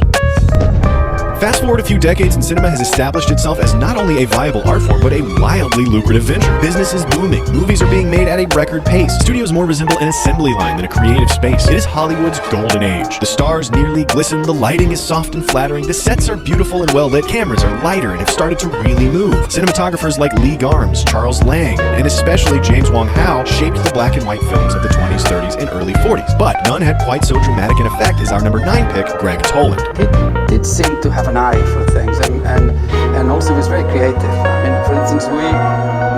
Fast forward a few decades and cinema has established itself as not only a viable art form, but a wildly lucrative venture. Business is booming. Movies are being made at a record pace. Studios more resemble an assembly line than a creative space. It is Hollywood's golden age. The stars nearly glisten, the lighting is soft and flattering, the sets are beautiful and well lit, cameras are lighter and have started to really move. Cinematographers like Lee Garms, Charles Lang, and especially JaneZhang shaped the black and white films of the 20s, 30s, and early 40s. But none had quite so dramatic an effect as our number 9 pick, Greg Toland. He did seem to have an eye for things, and also was very creative. I mean, for instance, we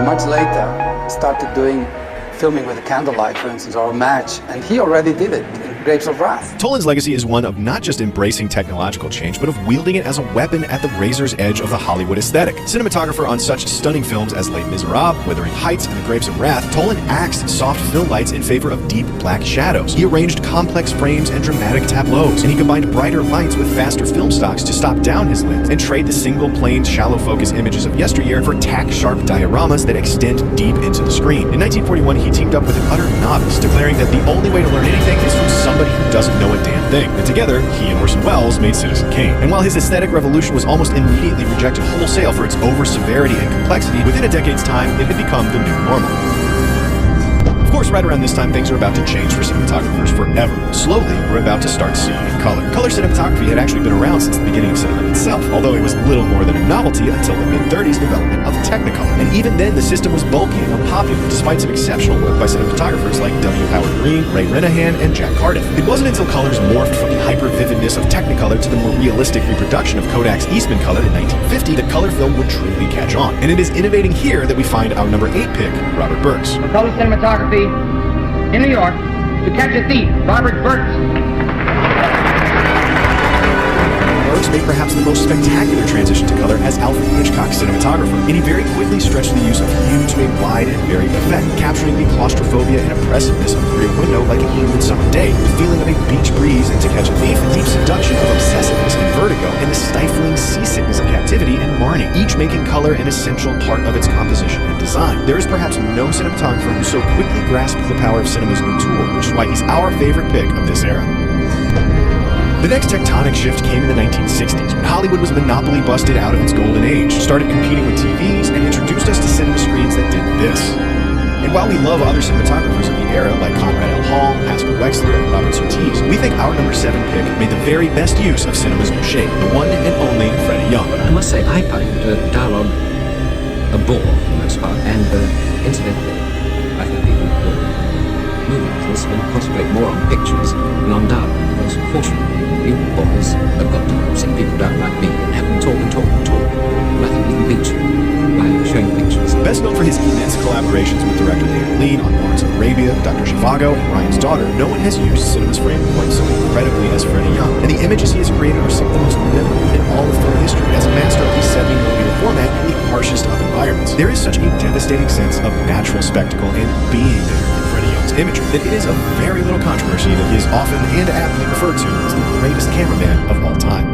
much later started doing filming with a candlelight, for instance, or a match, and he already did it in Grapes of Wrath. Toland's legacy is one of not just embracing technological change, but of wielding it as a weapon at the razor's edge of the Hollywood aesthetic. Cinematographer on such stunning films as Les Miserables, Wuthering Heights, and The Grapes of Wrath, Toland axed soft fill lights in favor of deep black shadows. He arranged complex frames and dramatic tableaus, and he combined brighter lights with faster film stocks to stop down his lens and trade the single-plane, shallow-focus images of yesteryear for tack-sharp dioramas that extend deep into the screen. In 1941, he teamed up with an utter novice, declaring that the only way to learn anything is from somebody who doesn't know a damn thing. And together, he and Orson Welles made Citizen Kane. And while his aesthetic revolution was almost immediately rejected wholesale for its over-severity and complexity, within a decade's time, it had become the new normal. Of course, right around this time, things are about to change for cinematographers forever. Slowly, we're about to start seeing color. Color cinematography had actually been around since the beginning of cinema itself, although it was little more than a novelty until the mid-30s development of Technicolor. And even then, the system was bulky and unpopular, despite some exceptional work by cinematographers like W. Howard Green, Ray Renahan, and Jack Cardiff. It wasn't until colors morphed from the hyper-vividness of Technicolor to the more realistic reproduction of Kodak's Eastman color in 1950 that color film would truly catch on. And it is innovating here that we find our number 8 pick, Robert Burks. For color cinematography in New York, To Catch a Thief, Robert Burks. Burks made perhaps the most spectacular transition to color as Alfred Hitchcock's cinematographer, and he very quickly stretched the use of hue to a wide and varied effect, capturing the claustrophobia and oppressiveness of the rear window like a humid summer day, the feeling of a beach breeze in To Catch a Thief, the deep seduction of obsessiveness in Vertigo, and the stifling seasickness of Captivity in Marnie, each making color an essential part of its composition and design. There is perhaps no cinematographer who so quickly grasped the power of cinema's new tool, which is why he's our favorite pick of this era. The next tectonic shift came in the 1960s, when Hollywood was monopoly busted out of its golden age, started competing with TVs, and introduced us to cinema screens that did this. And while we love other cinematographers of the era, like Conrad L. Hall, Hasker Wexler, and Robert Surtees, we think our number 7 pick made the very best use of cinema's new shape, the one and only Freddie Young. I must say, I find dialogue a bore for the most part, and incidentally, I think people movies and concentrate more on pictures than on dialogue, because fortunately, you boys have got to sit people down like me and have them talk and talk and talk. And I think we can beat you by showing pictures. Best known for his immense collaborations with director David Lean on Lawrence of Arabia, Dr. Zhivago, and Ryan's Daughter, no one has used cinema's frame quite so incredibly as Freddie Young. And the images he has created are some of the most memorable in all of film history, as a master of the 70mm format in the harshest of environments. There is such a devastating sense of natural spectacle and being there in Freddie Young's imagery that it is of very little controversy that he is often and aptly referred to as the greatest cameraman of all time.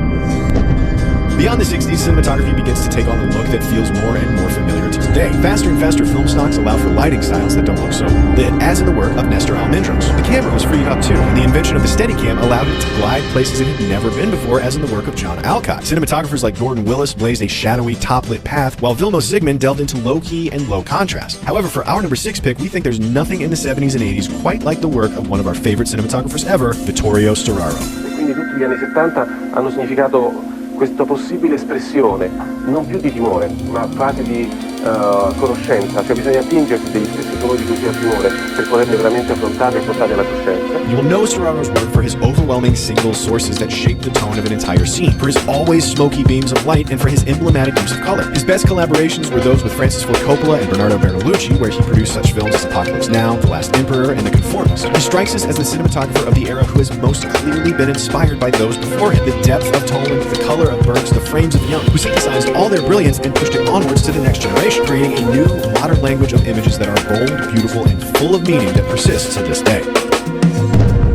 Beyond the 60s, cinematography begins to take on a look that feels more and more familiar to today. Faster and faster film stocks allow for lighting styles that don't look so lit, as in the work of Nestor Almendros. The camera was freed up too, and the invention of the Steadicam allowed it to glide places it had never been before, as in the work of John Alcott. Cinematographers like Gordon Willis blazed a shadowy, top-lit path, while Vilmos Zsigmond delved into low-key and low contrast. However, for our number 6 pick, we think there's nothing in the 70s and 80s quite like the work of one of our favorite cinematographers ever, Vittorio Storaro. Quindi tutti gli anni 70 hanno significato questa possibile espressione, non più di timore, ma quasi di conoscenza, cioè bisogna attingersi degli stessi colori di cui si ha timore per poterne veramente affrontare e portare alla coscienza. You will know Storaro's work for his overwhelming single sources that shape the tone of an entire scene, for his always smoky beams of light, and for his emblematic use of color. His best collaborations were those with Francis Ford Coppola and Bernardo Bertolucci, where he produced such films as Apocalypse Now, The Last Emperor, and The Conformist. He strikes us as the cinematographer of the era who has most clearly been inspired by those before him. The depth of Toland, the color of Burks, the frames of Young, who synthesized all their brilliance and pushed it onwards to the next generation, creating a new, modern language of images that are bold, beautiful, and full of meaning that persists to this day.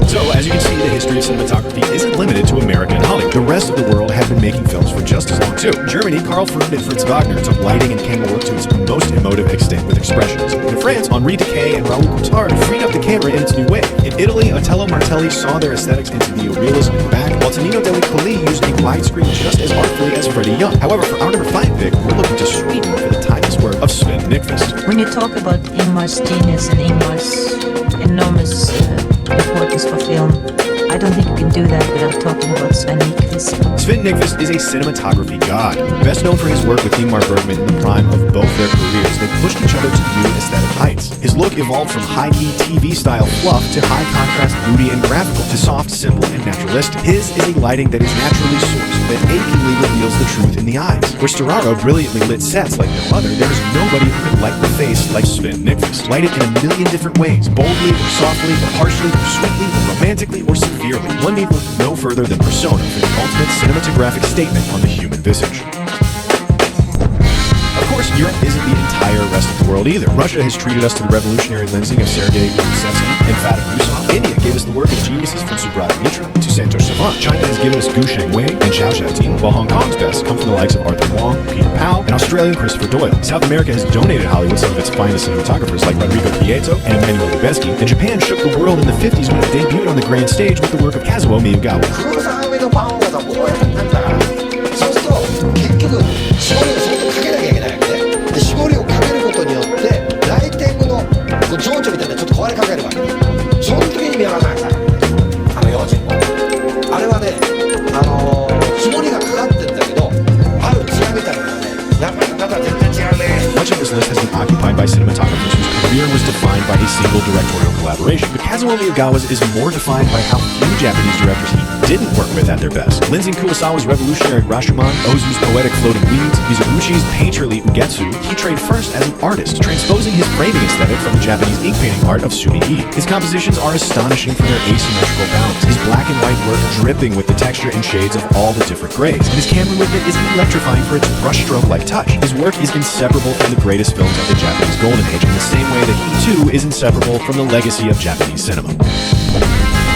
So, as you can see, the history of cinematography isn't limited to America and Hollywood. The rest of the world had been making films for just as long, too. In Germany, Karl Freund and Fritz Wagner took lighting and camera work to its most emotive extent with expressions. And France, Henri Decay and Raoul Coutard freed up the camera in its new way. In Italy, Otello Martelli saw their aesthetics into neorealism and back, while Tonino Deli Colli used a widescreen just as artfully as Freddie Young. However, for our number 5 pick, we're looking to Sweden for the timeless work of Sven Nykvist. When you talk about Ingmar's genius and Ingmar's enormous importance for film, I don't think you can do that without talking about Sven Nykvist. Sven Nykvist is a cinematography god, best known for his work with Ingmar Bergman in the prime of both their careers. They pushed each other to new aesthetic heights. His look evolved from high-key TV-style fluff to high-contrast moody and graphical to soft, simple, and naturalistic. His is a lighting that is naturally sourced, that achingly reveals the truth in the eyes. Where Storaro brilliantly lit sets like no other, there is nobody who can light the face like Sven Nykvist. Light it in a million different ways, boldly or softly or harshly or sweetly or romantically or severely. One need look no further than Persona for the ultimate cinematographic statement on the human visage. Of course, Europe isn't the entire rest of the world either. Russia has treated us to the revolutionary lensing of Sergei Rusevsky and Fatim Yusuf. India gave us the work of geniuses from Subrata Mitra to Santosh Savant. China has given us Gu Shengwei and Zhao Xiaoting, while Hong Kong's best come from the likes of Arthur Wong, Peter Powell, and Australian Christopher Doyle. South America has donated Hollywood some of its finest cinematographers like Rodrigo Prieto and Emmanuel Lubezki, and Japan shook the world in the 50s when it debuted on the grand stage with the work of Kazuo Miyagawa. 絞りをかけることによってライティングの情緒みたいなちょっと壊れかけるわけ。その時に見上がらないさ、用心棒。あれはね、絞りがかかってんだけど、ある艶みたいなのね、やっぱりまた全然違うね。Much of this list has been occupied by cinematographers whose career was defined by a single directorial collaboration, but Kazuo Miyagawa's is more defined by how few Japanese directors he didn't work with at their best. Lensing Kurosawa's revolutionary Rashomon, Ozu's poetic floating weeds, Mizugushi's painterly Ugetsu, he trained first as an artist, transposing his framing aesthetic from the Japanese ink painting art of Sumi-e. His compositions are astonishing for their asymmetrical balance, his black and white work dripping with the texture and shades of all the different grays, and his camera movement is electrifying for its brushstroke-like touch. His work is inseparable from the greatest films of the Japanese Golden Age in the same way that he, too, is inseparable from the legacy of Japanese cinema.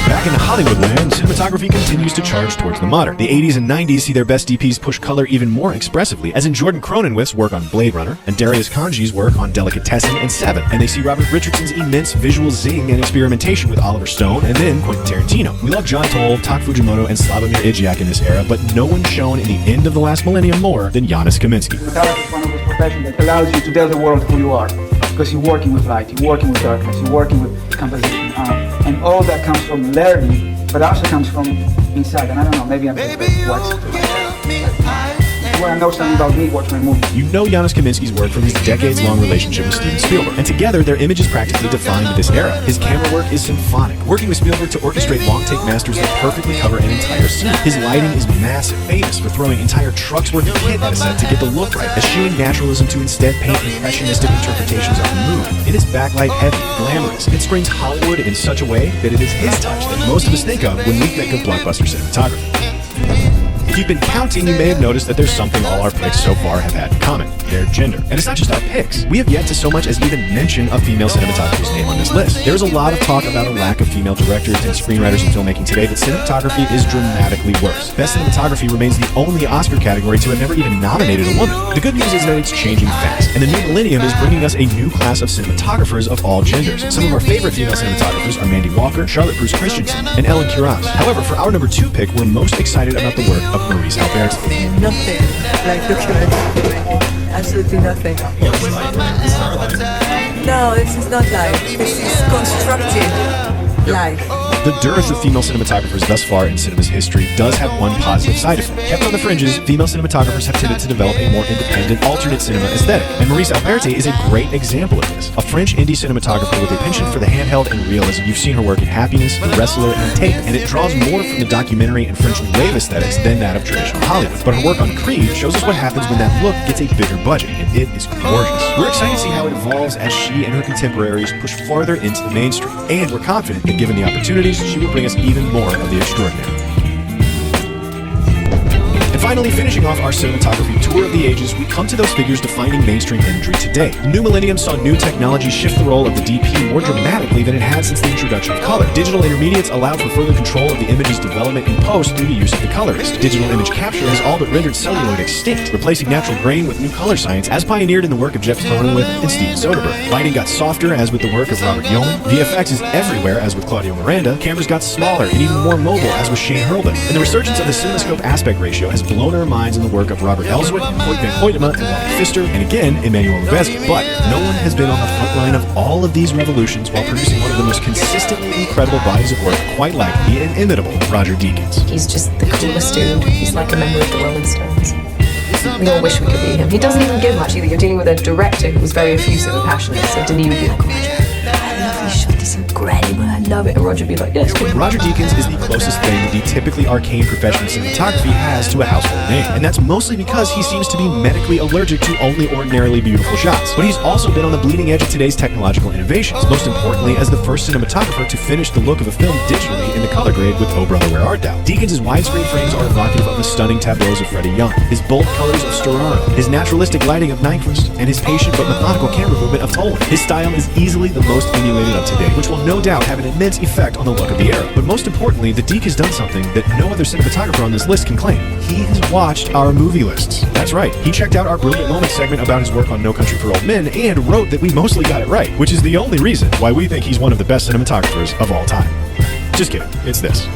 Back in Hollywoodland, cinematography continues to charge towards the modern. The 80s and 90s see their best DPs push color even more expressively, as in Jordan Cronenweth's work on Blade Runner, and Darius Kanji's work on Delicatessen and Seven, and they see Robert Richardson's immense visual zing and experimentation with Oliver Stone, and then Quentin Tarantino. We love John Toll, Tak Fujimoto, and Slavomir Žižek in this era, but no one shone in the end of the last millennium more than Janusz Kaminski. Cinematography is one of those professions that allows you to tell the world who you are, because you're working with light, you're working with darkness, you're working with composition, and all that comes from learning, but also comes from inside. And I don't know, maybe I'm just you want to know something about me, watch my movie. You know Janusz Kaminski's work from his decades-long relationship with Steven Spielberg, and together their images practically defined this era. His camera work is symphonic, working with Spielberg to orchestrate long-take masters that perfectly cover an entire scene. His lighting is massive, famous for throwing entire trucks worth of kit at a set to get the look right, eschewing naturalism to instead paint impressionistic interpretations of the mood. It is backlight heavy, glamorous. It screens Hollywood in such a way that it is his touch that most of us think of when we think of blockbuster cinematography. If you've been counting, you may have noticed that there's something all our picks so far have had in common: their gender. And it's not just our picks. We have yet to so much as even mention a female cinematographer's name on this list. There's a lot of talk about a lack of female directors and screenwriters in filmmaking today, but cinematography is dramatically worse. Best cinematography remains the only Oscar category to have never even nominated a woman. The good news is that it's changing fast, and the new millennium is bringing us a new class of cinematographers of all genders. Some of our favorite female cinematographers are Mandy Walker, Charlotte Bruce Christensen, and Ellen Kuras. However, for our number 2 pick, we're most excited about the work of Maurice Alberti. Nothing like documentary. Absolutely nothing. No, this is not life. This is constructed life. The dearth of female cinematographers thus far in cinema's history does have one positive side effect. Kept on the fringes, female cinematographers have tended to develop a more independent, alternate cinema aesthetic, and Maurice Alberti is a great example of this. A French indie cinematographer with a penchant for the handheld and realism. You've seen her work in Happiness, The Wrestler, and Tape, and it draws more from the documentary and French New Wave aesthetics than that of traditional Hollywood. But her work on Creed shows us what happens when that look gets a bigger budget, and it is gorgeous. We're excited to see how it evolves as she and her contemporaries push farther into the mainstream, and we're confident that given the opportunities, she will bring us even more of the extraordinary. And Finally, finishing off our cinematography tour of the ages, we come to those figures defining mainstream imagery today. The new millennium saw new technology shift the role of the DP more dramatically than it had since the introduction of color. Digital intermediates allowed for further control of the image's development in post through the use of the colorist. Digital image capture has all but rendered celluloid extinct, replacing natural grain with new color science, as pioneered in the work of Jeff Cronenweth and Steven Soderbergh. Lighting got softer, as with the work of Robert Yeoman. VFX is everywhere, as with Claudio Miranda. Cameras got smaller and even more mobile, as with Shane Hurlbut. And the resurgence of the CinemaScope aspect ratio has blown our minds in the work of Robert Elswit, Hoyt van Hoytema, and Wally Pfister, and again, ᗪOᒪᒪᗩᖇ. But no one has been on the front line of all of these revolutions while producing one of the most consistently incredible bodies of work, quite like the inimitable Roger Deakins. He's just the coolest dude. He's like a member of the Rolling Stones. We all wish we could be him. He doesn't even give much either. You're dealing with a director who's very effusive and passionate, so Denis would be like, Roger, I love you shot this incredible, I love it. And Roger would be like, yes, good. Roger Deakins is the closest thing the typically arcane profession of cinematography has to a household name. And that's mostly because he seems to be medically allergic to only ordinarily beautiful shots. But he's also been on the bleeding edge of today's technological innovations, most importantly as the first cinematographer to finish the look of a film digitally in the color grade with Oh Brother, Where Art Thou? Deakins' widescreen frames are evocative of the stunning tableaus of Freddie Young, his bold colors of Storaro, his naturalistic lighting of Nyquist, and his patient but methodical camera movement of Toland. His style is easily the most emulated of today, which will no doubt have an immense effect on the look of the era. But most importantly, the Deke has done something that no other cinematographer on this list can claim. He has watched our movie lists. That's right, he checked out our Brilliant Moments segment about his work on No Country for Old Men and wrote that we mostly got it right, which is the only reason why we think he's one of the best cinematographers of all time. Just kidding, it's this.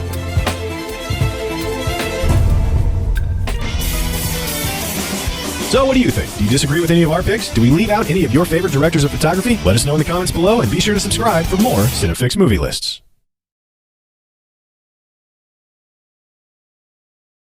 So what do you think? Do you disagree with any of our picks? Do we leave out any of your favorite directors of photography? Let us know in the comments below, and be sure to subscribe for more Cinefix movie lists.